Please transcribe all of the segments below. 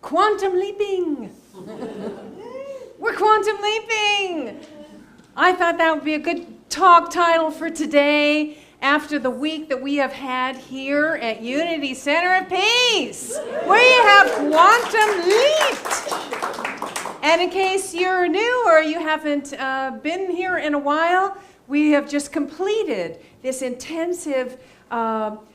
quantum leaping. We're quantum leaping. I thought that would be a good talk title for today after the week that we have had here at Unity Center of Peace. We have quantum leaped. And in case you're new or you haven't been here in a while, we have just completed this intensive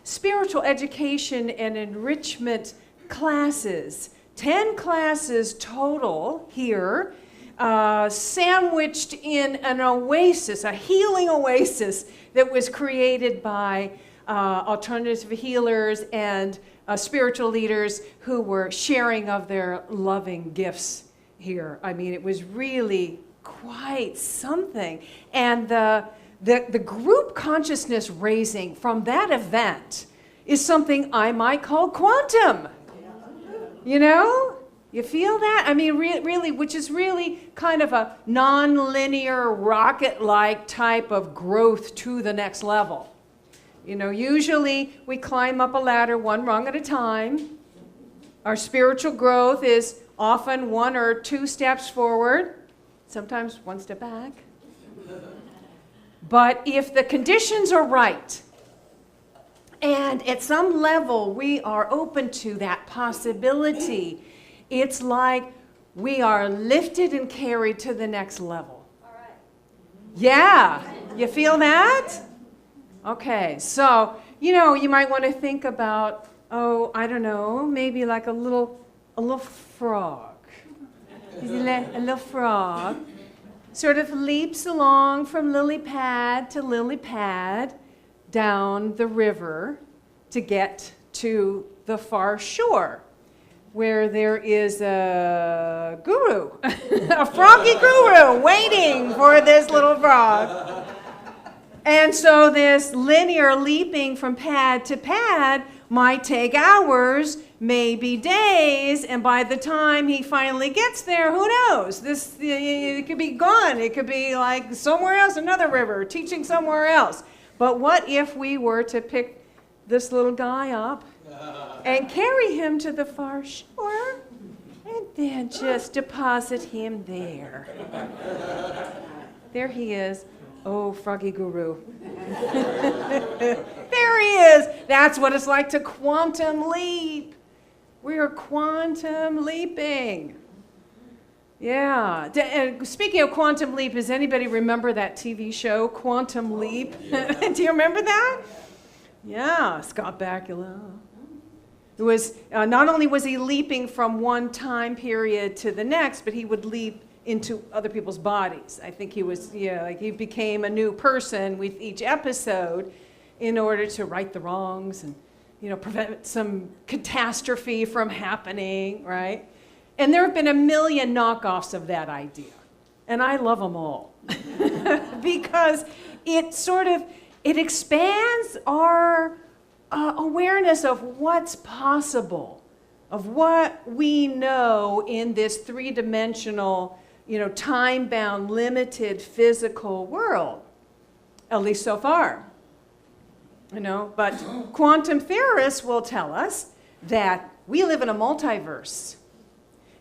spiritual education and enrichment classes. 10 classes total here, sandwiched in an oasis, a healing oasis that was created by alternative healers and spiritual leaders who were sharing of their loving gifts here. I mean, it was really quite something. And the group consciousness raising from that event is something I might call quantum. You know? You feel that? I mean, really, which is really kind of a non-linear, rocket-like type of growth to the next level. You know, usually we climb up a ladder one rung at a time. Our spiritual growth is often 1 or 2 steps forward, sometimes 1 step back. But if the conditions are right, and at some level we are open to that possibility, it's like we are lifted and carried to the next level. All right. Yeah, you feel that? Okay, so, you know, you might want to think about, oh, I don't know, maybe like a little frog. A little frog sort of leaps along from lily pad to lily pad down the river to get to the far shore, where there is a guru, a froggy guru waiting for this little frog. And so this linear leaping from pad to pad might take hours, maybe days, and by the time he finally gets there, who knows? It could be gone. It could be like somewhere else, another river, teaching somewhere else. But what if we were to pick this little guy up and carry him to the far shore and then just deposit him there? There he is. Oh, froggy guru. There he is. That's what it's like to quantum leap. We are quantum leaping. Yeah. And speaking of quantum leap, does anybody remember that TV show, Quantum Leap? Do you remember that? Yeah, Scott Bakula. It was, not only was he leaping from one time period to the next, but he would leap into other people's bodies. I think he was, like he became a new person with each episode in order to right the wrongs and, prevent some catastrophe from happening, right? And there have been a million knockoffs of that idea. And I love them all. Because it expands our awareness of what's possible, of what we know in this three-dimensional, time-bound, limited physical world, at least so far. But quantum theorists will tell us that we live in a multiverse,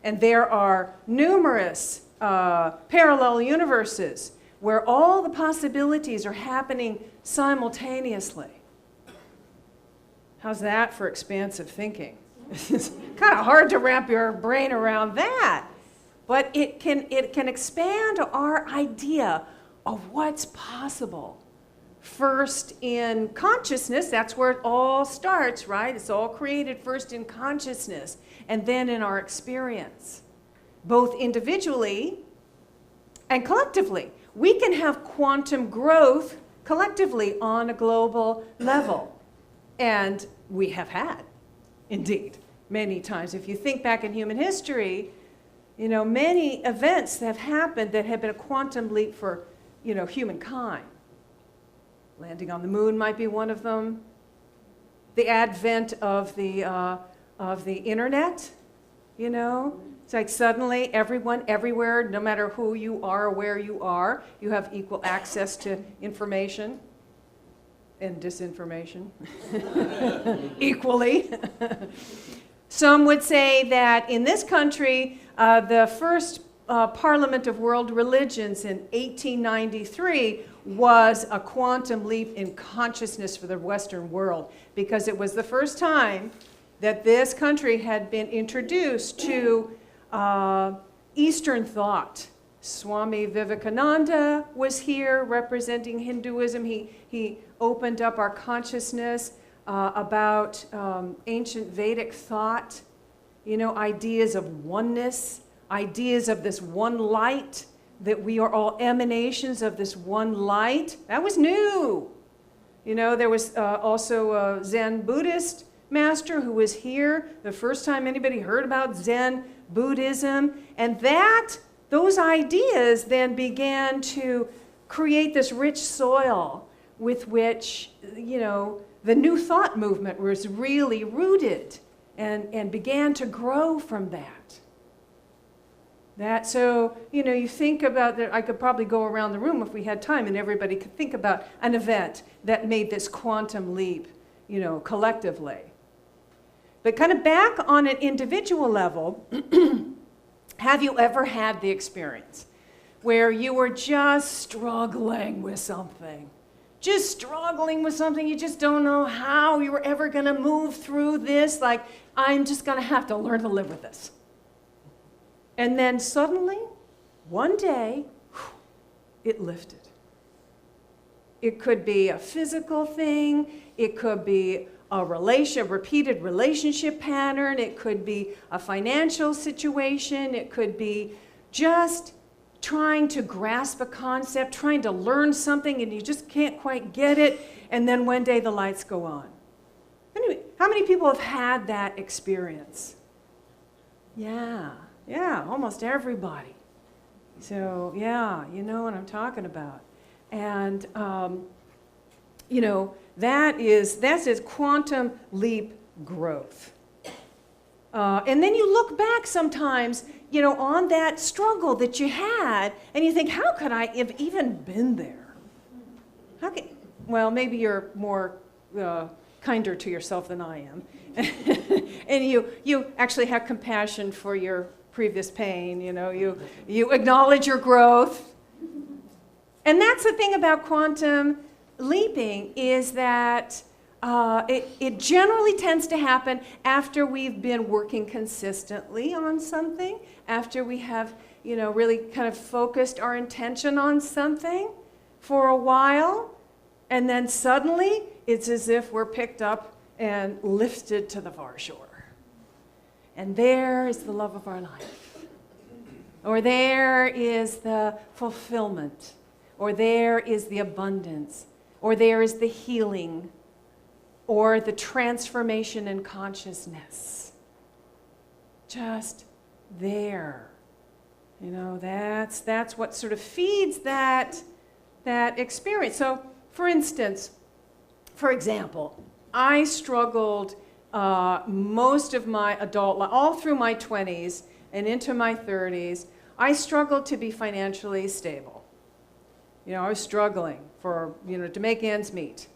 and there are numerous parallel universes where all the possibilities are happening simultaneously. How's that for expansive thinking? It's kind of hard to wrap your brain around that. But it can expand our idea of what's possible. First in consciousness, that's where it all starts, right? It's all created first in consciousness, and then in our experience, both individually and collectively. We can have quantum growth collectively on a global level, and we have had, indeed, many times. If you think back in human history, many events have happened that have been a quantum leap for, humankind. Landing on the moon might be one of them. The advent of the internet, It's like suddenly everyone, everywhere, no matter who you are or where you are, you have equal access to information and disinformation equally. Some would say that in this country, the first Parliament of World Religions in 1893 was a quantum leap in consciousness for the Western world, because it was the first time that this country had been introduced to Eastern thought. Swami Vivekananda was here representing Hinduism. He opened up our consciousness about ancient Vedic thought, ideas of oneness, ideas of this one light, that we are all emanations of this one light. That was new. There was also a Zen Buddhist master who was here, the first time anybody heard about Zen Buddhism, and those ideas then began to create this rich soil with which, the new thought movement was really rooted and began to grow from that. So, you think about that. I could probably go around the room if we had time and everybody could think about an event that made this quantum leap, collectively. But kind of back on an individual level, have you ever had the experience where you were just struggling with something? Just struggling with something, you just don't know how you were ever going to move through this, like, I'm just going to have to learn to live with this. And then suddenly, one day, it lifted. It could be a physical thing, it could be a repeated relationship pattern, it could be a financial situation, it could be just trying to grasp a concept, trying to learn something, and you just can't quite get it, and then one day the lights go on. Anyway, how many people have had that experience? Yeah, almost everybody. So, yeah, you know what I'm talking about. And, that's quantum leap growth. And then you look back sometimes, on that struggle that you had, and you think, how could I have even been there? Well, maybe you're more kinder to yourself than I am. And you actually have compassion for your previous pain, you acknowledge your growth. And that's the thing about quantum leaping, is that it generally tends to happen after we've been working consistently on something, after we have, really kind of focused our intention on something for a while, and then suddenly it's as if we're picked up and lifted to the far shore. And there is the love of our life. Or there is the fulfillment. Or there is the abundance. Or there is the healing. Or the transformation in consciousness. Just there. That's what sort of feeds that experience. So, for example, I struggled most of my adult life, all through my 20s and into my 30s, I struggled to be financially stable. I was struggling to make ends meet.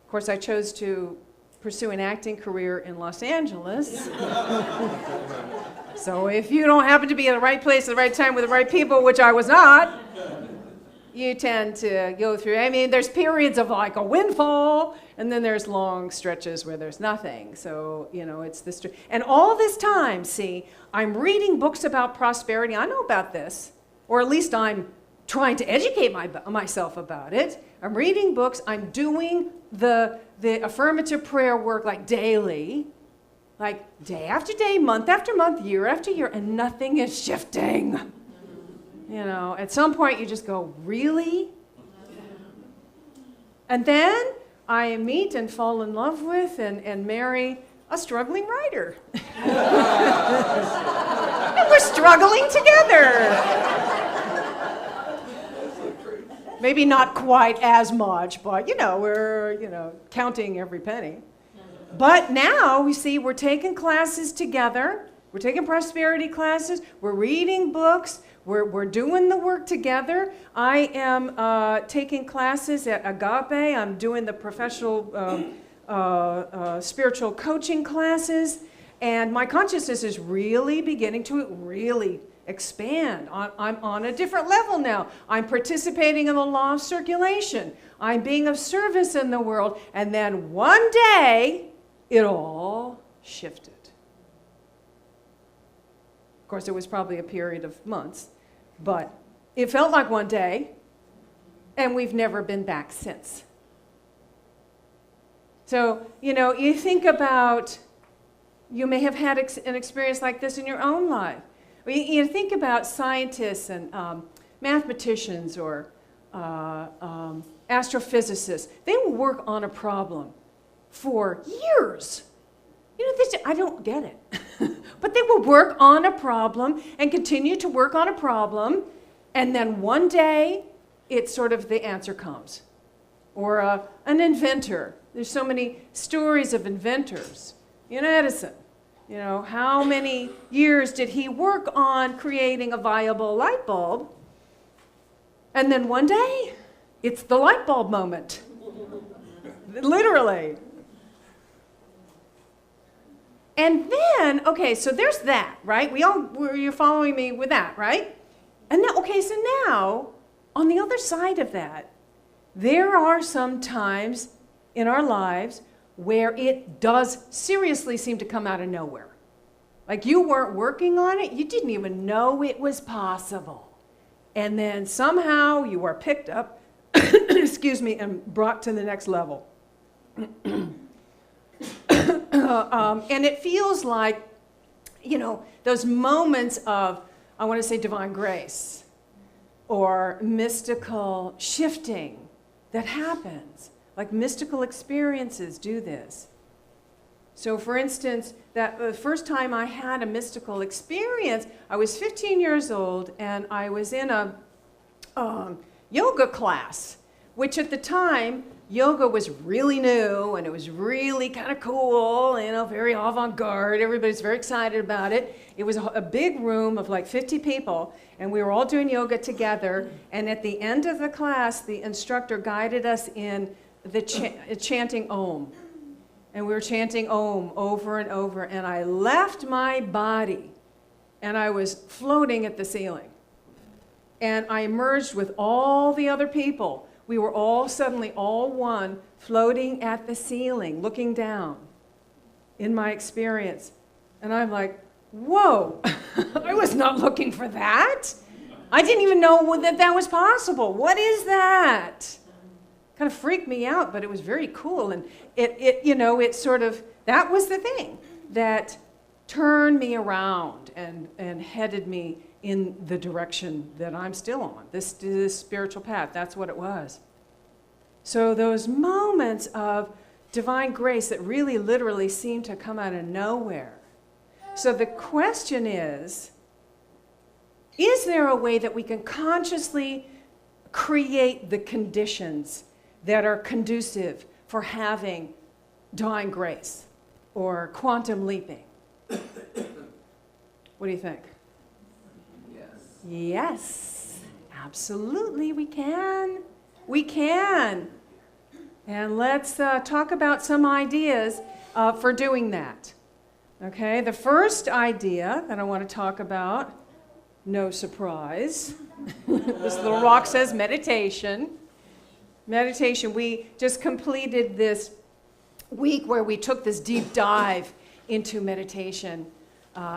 Of course, I chose to pursue an acting career in Los Angeles. So if you don't happen to be in the right place at the right time with the right people, which I was not, you tend to go through, there's periods of like a windfall, and then there's long stretches where there's nothing. So, it's this. And all this time, see, I'm reading books about prosperity. I know about this, or at least I'm trying to educate myself about it. I'm reading books. I'm doing the affirmative prayer work like daily, like day after day, month after month, year after year, and nothing is shifting. At some point you just go, really? And then I meet and fall in love with and marry a struggling writer. And we're struggling together. Maybe not quite as much, but we're counting every penny. But now we see we're taking classes together. We're taking prosperity classes. We're reading books. We're doing the work together. I am taking classes at Agape. I'm doing the professional spiritual coaching classes. And my consciousness is really beginning to really expand. I'm on a different level now. I'm participating in the law of circulation. I'm being of service in the world. And then one day, it all shifted. Of course, it was probably a period of months, but it felt like one day, and we've never been back since. So, you think about, you may have had an experience like this in your own life. You think about scientists and mathematicians or astrophysicists. They will work on a problem for years. I don't get it. But they will work on a problem and continue to work on a problem, and then one day, it's sort of the answer comes. Or an inventor. There's so many stories of inventors. Edison. How many years did he work on creating a viable light bulb? And then one day, it's the light bulb moment. Literally. And then, okay, so there's that, right? You're following me with that, right? And now, so now, on the other side of that, there are some times in our lives where it does seriously seem to come out of nowhere. Like you weren't working on it, you didn't even know it was possible. And then somehow you are picked up, excuse me, and brought to the next level. And it feels like, those moments of, I want to say divine grace or mystical shifting that happens. Like mystical experiences do this. So for instance, the first time I had a mystical experience, I was 15 years old and I was in a yoga class, which at the time, yoga was really new and it was really kind of cool, very avant-garde. Everybody's very excited about it. It was a big room of like 50 people and we were all doing yoga together. And at the end of the class, the instructor guided us in the chanting Om. And we were chanting Om over and over. And I left my body and I was floating at the ceiling. And I emerged with all the other people. We were all suddenly all one, floating at the ceiling, looking down in my experience. And I'm like, whoa, I was not looking for that. I didn't even know that was possible. What is that? Kind of freaked me out, but it was very cool. And it sort of, that was the thing that turned me around and headed me in the direction that I'm still on, this spiritual path. That's what it was. So those moments of divine grace that really literally seem to come out of nowhere. So the question is there a way that we can consciously create the conditions that are conducive for having divine grace or quantum leaping? What do you think? Yes, absolutely we can. We can. And let's talk about some ideas for doing that. Okay, the first idea that I want to talk about, no surprise, this little rock says meditation. Meditation, we just completed this week where we took this deep dive into meditation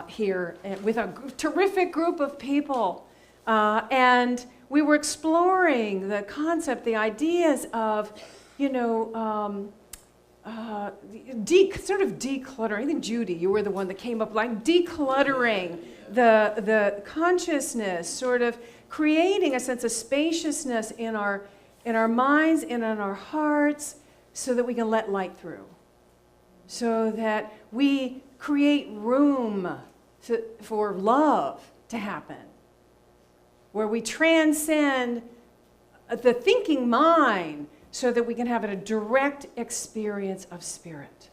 here with a terrific group of people. And we were exploring the concept, the ideas of, sort of decluttering. I think Judy, you were the one that came up like decluttering the consciousness, sort of creating a sense of spaciousness in our minds and in our hearts so that we can let light through. So that we create room for love to happen, where we transcend the thinking mind so that we can have a direct experience of spirit.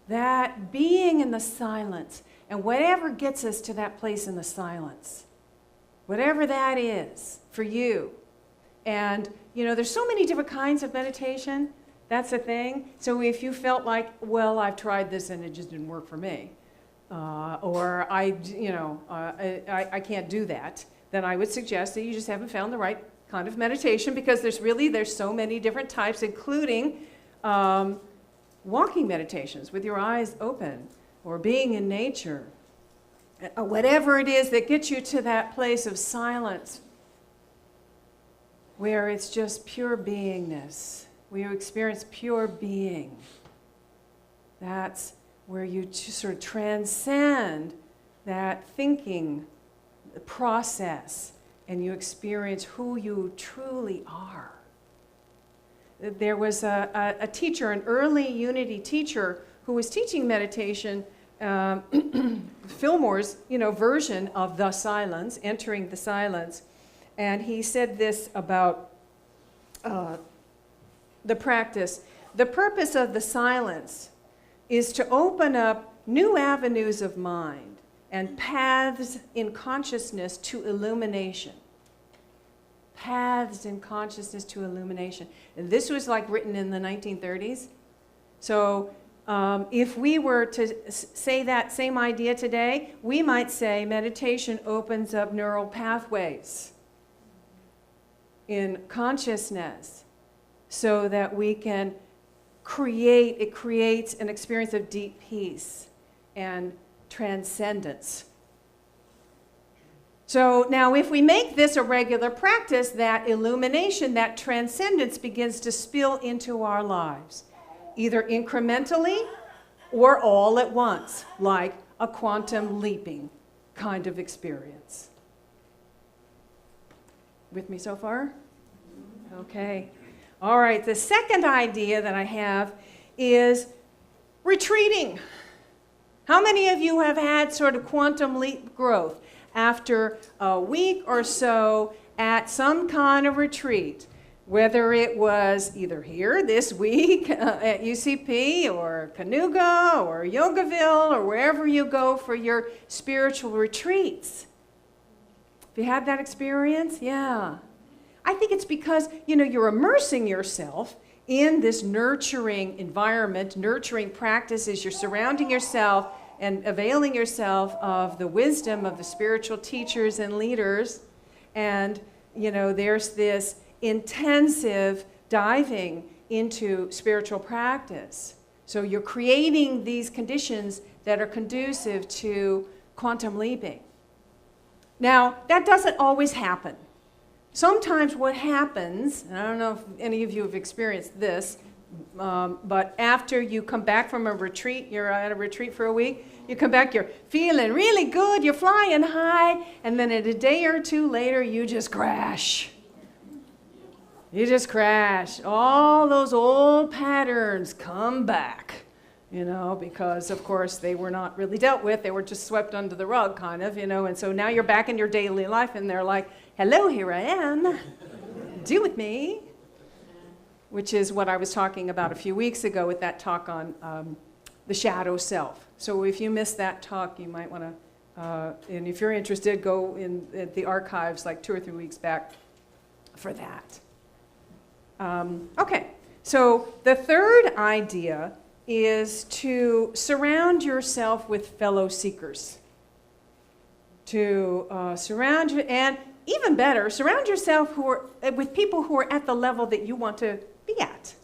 That being in the silence, and whatever gets us to that place in the silence, whatever that is for you. And, there's so many different kinds of meditation. That's a thing. So if you felt like, well, I've tried this and it just didn't work for me, or I can't do that, then I would suggest that you just haven't found the right kind of meditation, because there's so many different types, including walking meditations with your eyes open, or being in nature, whatever it is that gets you to that place of silence where it's just pure beingness, where you experience pure being. That's where you sort of transcend that thinking process and you experience who you truly are. There was a teacher, an early Unity teacher, who was teaching meditation, Fillmore's version of the silence, entering the silence. And he said this about the practice. The purpose of the silence is to open up new avenues of mind and paths in consciousness to illumination. Paths in consciousness to illumination. And this was like written in the 1930s. So if we were to say that same idea today, we might say meditation opens up neural pathways in consciousness so that we can it creates an experience of deep peace and transcendence. So now if we make this a regular practice, that illumination, that transcendence begins to spill into our lives, either incrementally or all at once, like a quantum leaping kind of experience. With me so far? Okay. All right, the second idea that I have is retreating. How many of you have had sort of quantum leap growth after a week or so at some kind of retreat, whether it was either here this week at UCP or Canuga or Yogaville or wherever you go for your spiritual retreats? Have you had that experience? Yeah. I think it's because, you're immersing yourself in this nurturing environment, nurturing practices. You're surrounding yourself and availing yourself of the wisdom of the spiritual teachers and leaders. And, there's this intensive diving into spiritual practice. So you're creating these conditions that are conducive to quantum leaping. Now, that doesn't always happen. Sometimes what happens, and I don't know if any of you have experienced this, but after you come back from a retreat, you're at a retreat for a week, you come back, you're feeling really good, you're flying high, and then a day or two later, you just crash. You just crash. All those old patterns come back, because, of course, they were not really dealt with. They were just swept under the rug, kind of, and so now you're back in your daily life, and they're like, hello, here I am. Deal with me. Which is what I was talking about a few weeks ago with that talk on the shadow self. So if you missed that talk, you might want to, and if you're interested, go in at the archives like 2 or 3 weeks back for that. Okay, so the third idea is to surround yourself with fellow seekers. To surround you, and even better, surround yourself with people who are at the level that you want to be at.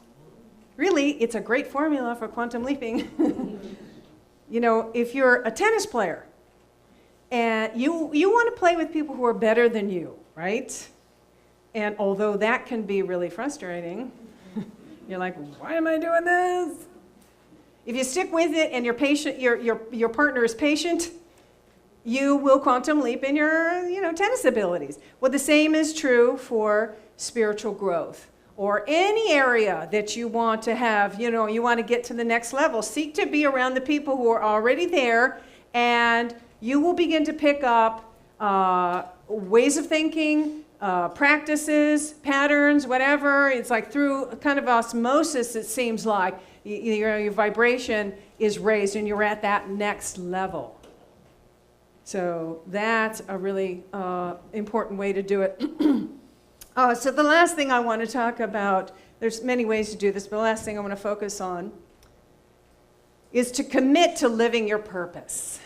Really, it's a great formula for quantum leaping. If you're a tennis player and you want to play with people who are better than you, right? And although that can be really frustrating, you're like, why am I doing this? If you stick with it and you're patient, your partner is patient, you will quantum leap in your tennis abilities. Well, the same is true for spiritual growth or any area that you want to have, you want to get to the next level. Seek to be around the people who are already there, and you will begin to pick up ways of thinking, practices, patterns, whatever. It's like through kind of osmosis, it seems like your vibration is raised and you're at that next level. So that's a really important way to do it. So the last thing I want to talk about there's many ways to do this, but the last thing I want to focus on is to commit to living your purpose.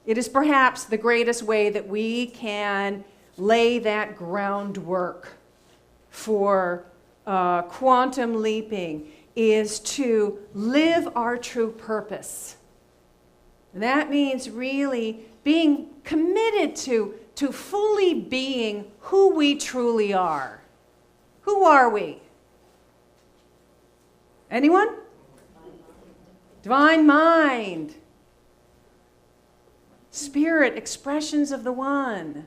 It is perhaps the greatest way that we can lay that groundwork for quantum leaping, is to live our true purpose. And that means really being committed to fully being who we truly are. Who are we? Anyone? Divine mind. Spirit, expressions of the one.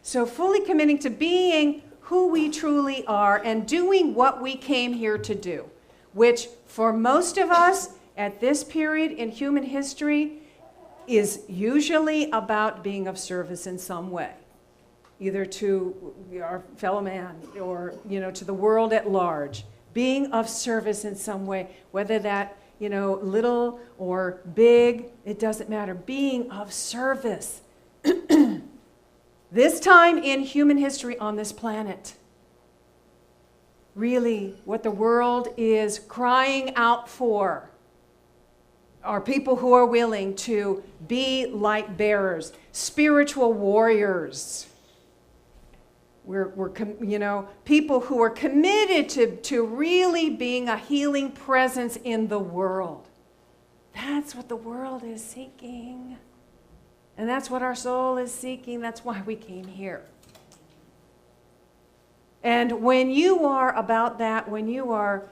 So fully committing to being who we truly are and doing what we came here to do, which for most of us at this period in human history is usually about being of service in some way, either to our fellow man or, to the world at large. Being of service in some way, whether that, little or big, it doesn't matter. Being of service. This time in human history on this planet, really what the world is crying out for are people who are willing to be light bearers, spiritual warriors. We're people who are committed to really being a healing presence in the world. That's what the world is seeking. And that's what our soul is seeking. That's why we came here. And when you are about that, when you are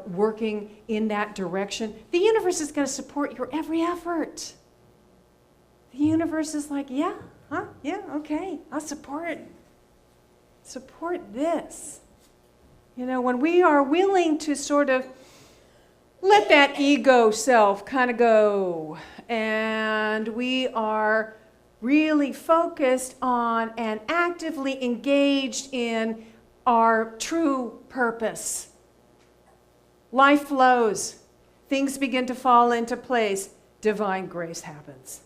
working in that direction, the universe is going to support your every effort. The universe is like, yeah, okay, I'll support this. When we are willing to sort of let that ego self kind of go, and we are really focused on and actively engaged in our true purpose, life flows. Things begin to fall into place. Divine grace happens.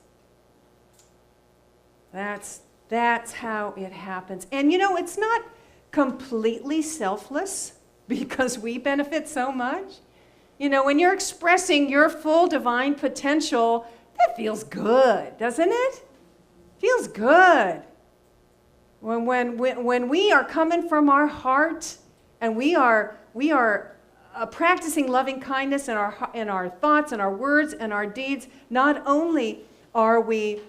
That's how it happens. And it's not completely selfless because we benefit so much. When you're expressing your full divine potential, that feels good, doesn't it? Feels good. When we are coming from our heart and we are practicing loving kindness in our thoughts and our words and our deeds, not only are we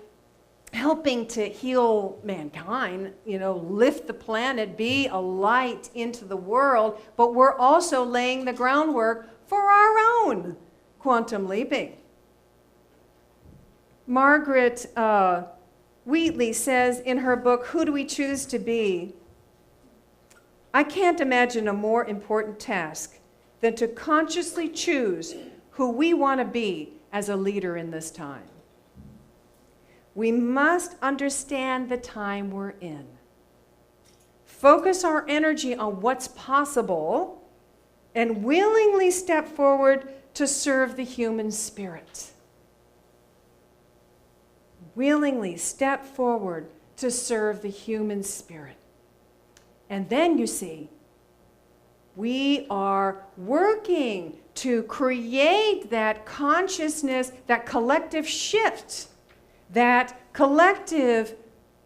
helping to heal mankind, lift the planet, be a light into the world, but we're also laying the groundwork for our own quantum leaping. Margaret Wheatley says in her book, Who Do We Choose to Be? I can't imagine a more important task than to consciously choose who we want to be as a leader in this time. We must understand the time we're in. Focus our energy on what's possible and willingly step forward to serve the human spirit. Willingly step forward to serve the human spirit. And then you see, we are working to create that consciousness, that collective shift, that collective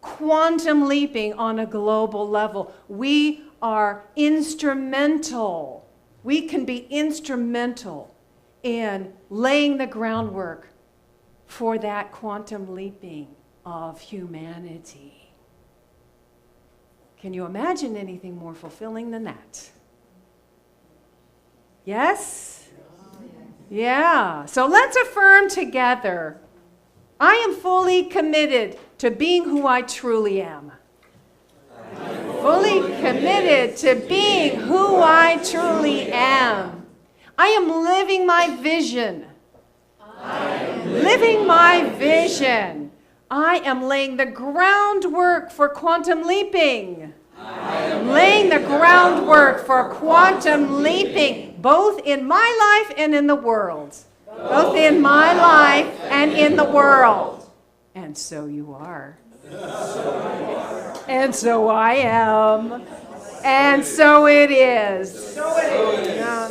quantum leaping on a global level. We are instrumental. We can be instrumental in laying the groundwork for that quantum leaping of humanity. Can you imagine anything more fulfilling than that? Yes? Yeah. So let's affirm together, I am fully committed to being who I truly am. Fully committed to being who I truly am. I am living my vision. Living my vision. I am laying the groundwork for quantum leaping. Laying the groundwork for quantum leaping, both in my life and in the world. Both in my life and in the world. And so you are. And so I am. And so it is. So it is. Yeah.